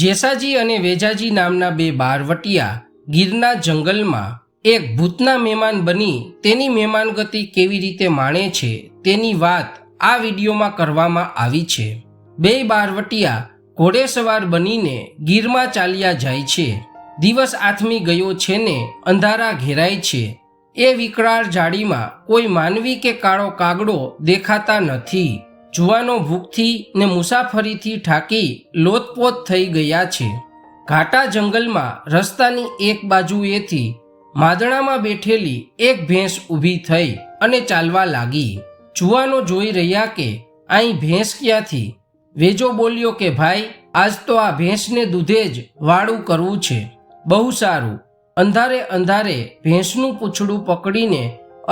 જેસાજી અને વેજાજી નામના બે બારવટિયા ગીરના જંગલમાં એક ભૂતના મહેમાન બની તેની મહેમાનગતિ કેવી રીતે માણે છે તેની વાત આ વિડીયોમાં કરવામાં આવી છે। બે બારવટિયા ઘોડેસવાર બનીને ગીરમાં ચાલ્યા જાય છે। દિવસ આથમી ગયો છે ને અંધારા ઘેરાય છે। એ વિકરાળ ઝાડીમાં કોઈ માનવી કે કાળો કાગડો દેખાતા નથી। જુવાનો ભૂખથી ને મુસાફરીથી થાકી લોતપોત થઈ ગયા છે। ઘાટા જંગલમાં રસ્તાની એક બાજુએથી માદણામાં બેઠેલી એક ભેંસ ઊભી થઈ અને ચાલવા લાગી। જુવાનો જોઈ રહ્યા કે અહીં ભેંસ ક્યાંથી? વેજો બોલ્યો કે ભાઈ, આજ તો આ ભેંસને દૂધે જ વાળું કરવું છે। બહુ સારું। અંધારે અંધારે ભેંસનું પૂંછડું પકડીને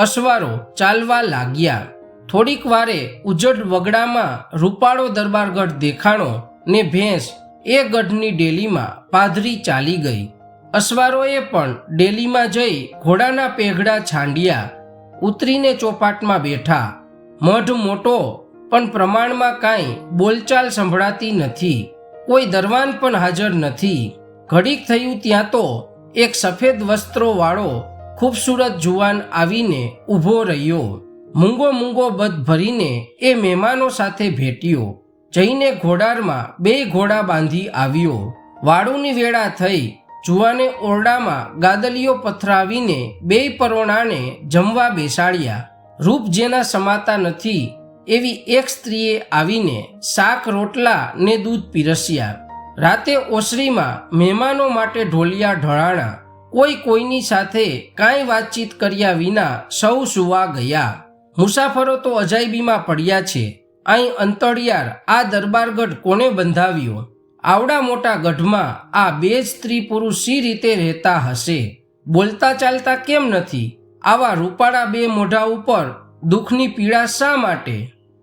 અસવારો ચાલવા લાગ્યા। થોડીક વારે ઉજ્જડ વગડામાં રૂપાળો દરબારગઢ દેખાણો ને ભેંસ એ ગઢની ડેલીમાં પાધરી ચાલી ગઈ। અસવારોએ પણ ડેલીમાં જઈ ઘોડાના પેઘડા છાંડ્યા, ઉતરીને ચોપાટમાં બેઠા। મઢ મોટો પણ પ્રમાણમાં કાંઈ બોલચાલ સંભળાતી નથી। કોઈ દરવાન પણ હાજર નથી। ઘડીક થયું ત્યાં તો એક સફેદ વસ્ત્રોવાળો ખૂબસૂરત જુવાન આવીને ઊભો રહ્યો। મૂંગો મૂંગો બધ ભરીને એ મહેમાનો સાથે ભેટ્યો। જઈને ઘોડારમાં બે ઘોડા બાંધી આવ્યો। વાળુની વેળા થઈ। જુવાને ઓરડામાં ગાદલીઓ પથરાવીને બે પરોણાને જમવા બેસાડ્યા। રૂપ જેના સમાતા નથી એવી એક સ્ત્રીએ આવીને શાક રોટલા ને દૂધ પીરસ્યા। રાતે ઓસરીમાં મહેમાનો માટે ઢોલિયા ઢળાણા। કોઈ કોઈની સાથે કાંઈ વાતચીત કર્યા વિના સૌ સૂવા ગયા। મુસાફરો તો અજાયબીમાં પડ્યા છે। અહીં અંતળિયાર આ દરબારગઢ કોને બંધાવ્યો? આવડા મોટા ગઢમાં આ બે જ સ્ત્રી પુરુષ સી રીતે રહેતા હશે? બોલતા ચાલતા કેમ નથી? આવા રૂપાળા બે મોઢા ઉપર દુઃખની પીડા શા માટે?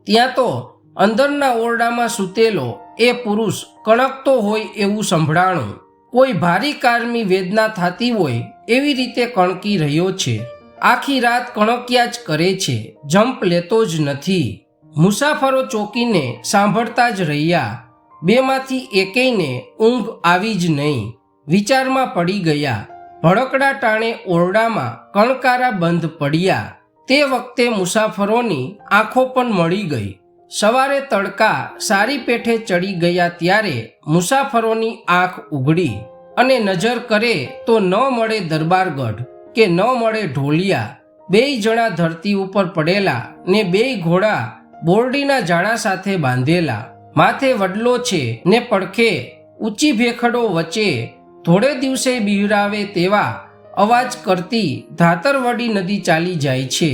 ત્યાં તો અંદરના ઓરડામાં સૂતેલો એ પુરુષ કણકતો હોય એવું સંભળાણું। કોઈ ભારી કારમી વેદના થતી હોય એવી રીતે કણકી રહ્યો છે। આખી રાત કણક્યા જ કરે છે, જંપ લેતો જ નથી। મુસાફરો ચોકીને સાંભળતા જ રહ્યા। બેમાંથી એકેયને ઊંઘ આવી જ નહીં। વિચારમાં પડી ગયા। ભડકડા ટાણે ઓરડામાં કણકારા બંધ પડ્યા। તે વખતે મુસાફરોની આંખો પણ મળી ગઈ। સવારે તડકા સારી પેઠે ચડી ગયા ત્યારે મુસાફરોની આંખ ઉઘડી અને નજર કરે તો ન મળે દરબારગઢ કે ન મળે ઢોલિયા। બેય જણા ધરતી ઉપર પડેલા ને બેય ઘોડા બોરડીના જાળા સાથે બાંધેલા। માથે વડલો છે ને પડખે ઊંચી ભેખડો વચ્ચે થોડે દિવસે બિહરાવે તેવા અવાજ કરતી ધાતરવડી નદી ચાલી જાય છે।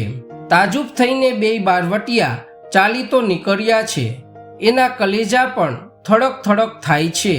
તાજુબ થઈને બેય બારવટિયા ચાલી તો નીકળ્યા છે। એના કલેજા પણ થડક થડક થાય છે।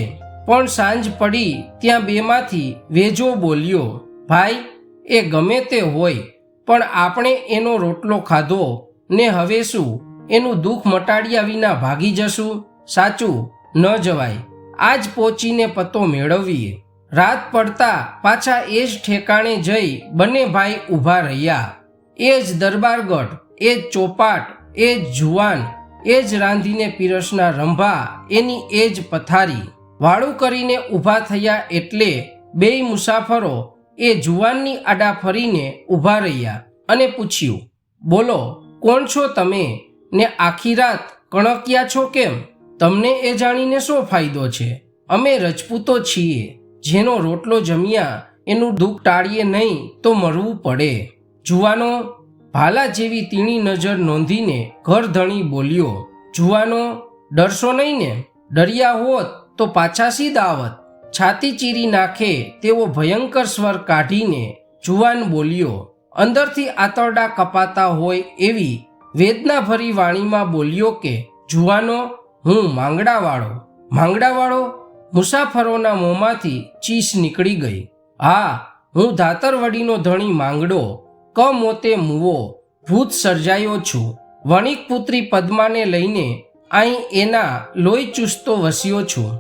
પણ સાંજ પડી ત્યાં બેમાંથી વેજો બોલ્યો, ભાઈ, એ ગમે તે હોય પણ આપણે એનો રોટલો ખાધો ને હવે શું એનું દુઃખ મટાડ્યા વિના ભાગી જશું? સાચું ન જવાય। આજ પહોંચીને પતો મેળવીએ। રાત પડતા પાછા એ જ ઠેકાણે જઈ બંને ભાઈ ઊભા રહ્યા। એ જ દરબારગઢ, એ જ ચોપાટ, એ જ જુવાન, એ જ રાંધીને પીરસના રંભા, એની એ જ પથારી। વાળું કરીને ઊભા થયા એટલે બેય મુસાફરો એ જુવાનની આડા ફરીને ઊભા રહ્યા અને પૂછ્યું, બોલો, કોણ છો તમે ને આખી રાત કણક્યા છો કેમ? તમને એ જાણીને શો ફાયદો છે? અમે રજપૂતો છીએ, જેનો રોટલો જમ્યા એનું દુઃખ ટાળીએ નહીં તો મરવું પડે। જુવાનો ભાલા જેવી તીણી નજર નોંધીને ઘરધણી બોલ્યો, જુવાનો, ડરશો નહીં ને? ડર્યા હોત તો પાછા સી દાવત? છાતી ચીરી નાખે તેવો ભયંકર સ્વર કાઢીને જુવાન બોલ્યો। અંદરથી આંતરડા કપાતા હોય એવી વેદનાભરી વાણીમાં બોલ્યો કે, જુવાનો, હું માંગડાવાળો। માંગડાવાળો? મુસાફરોના મોંમાંથી ચીસ નીકળી ગઈ। હા, હું ધાતરવડીનો ધણી માંગડો, કમોતે મૂવો, ભૂત સર્જાયો છું। વણિક પુત્રી પદ્માને લઈને અહીં એના લોહી ચૂસતો વસ્યો છું।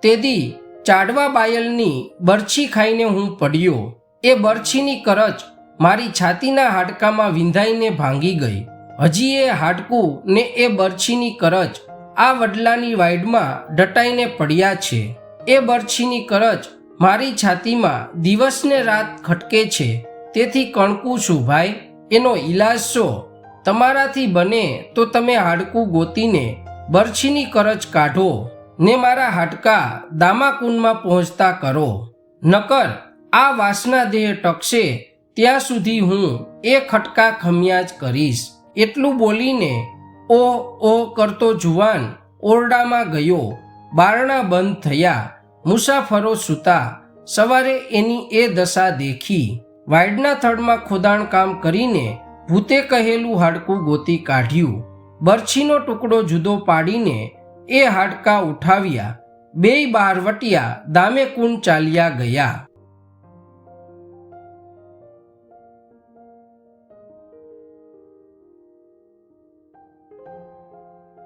તેદી ચાડવા બાયલની બરછી ખાઈને હું પડ્યો। એ બરછીની કરચ મારી છાતીના હાડકામાં વિંધાઈને ભાંગી ગઈ। હજી એ હાડકું ને એ બરછીની કરચ આ વડલાની વાઈડમાં દટાઈને પડ્યા છે। એ બરછીની કરચ મારી છાતીમાં દિવસને રાત ખટકે છે, તેથી કણકું છું ભાઈ. એનો ઈલાજ શું? તમારાથી બને તો તમે હાડકું ગોતીને બરછીની કરચ કાઢો ને મારા હાડકાં દામાકુંડમાં પહોંચતા કરો. નકર આ વાસના દેહ ટકશે ત્યાં સુધી હું એ ખટકા ખમ્યા જ કરીશ. એટલું બોલીને ઓહ ઓહ કરતો જુવાન ઓરડામાં ગયો. બારણા બંધ થયા. મુસાફરો સૂતા. સવારે એની એ દશા દેખી. વાડના થડમાં ખોદાણ કામ કરીને ભૂતે કહેલું હાડકું ગોતી કાઢ્યું. બરછીનો ટુકડો જુદો પાડીને એ હાડકાં ઉઠાવ્યા. બેય બારવટિયા દામે કુંડ ચાલ્યા ગયા.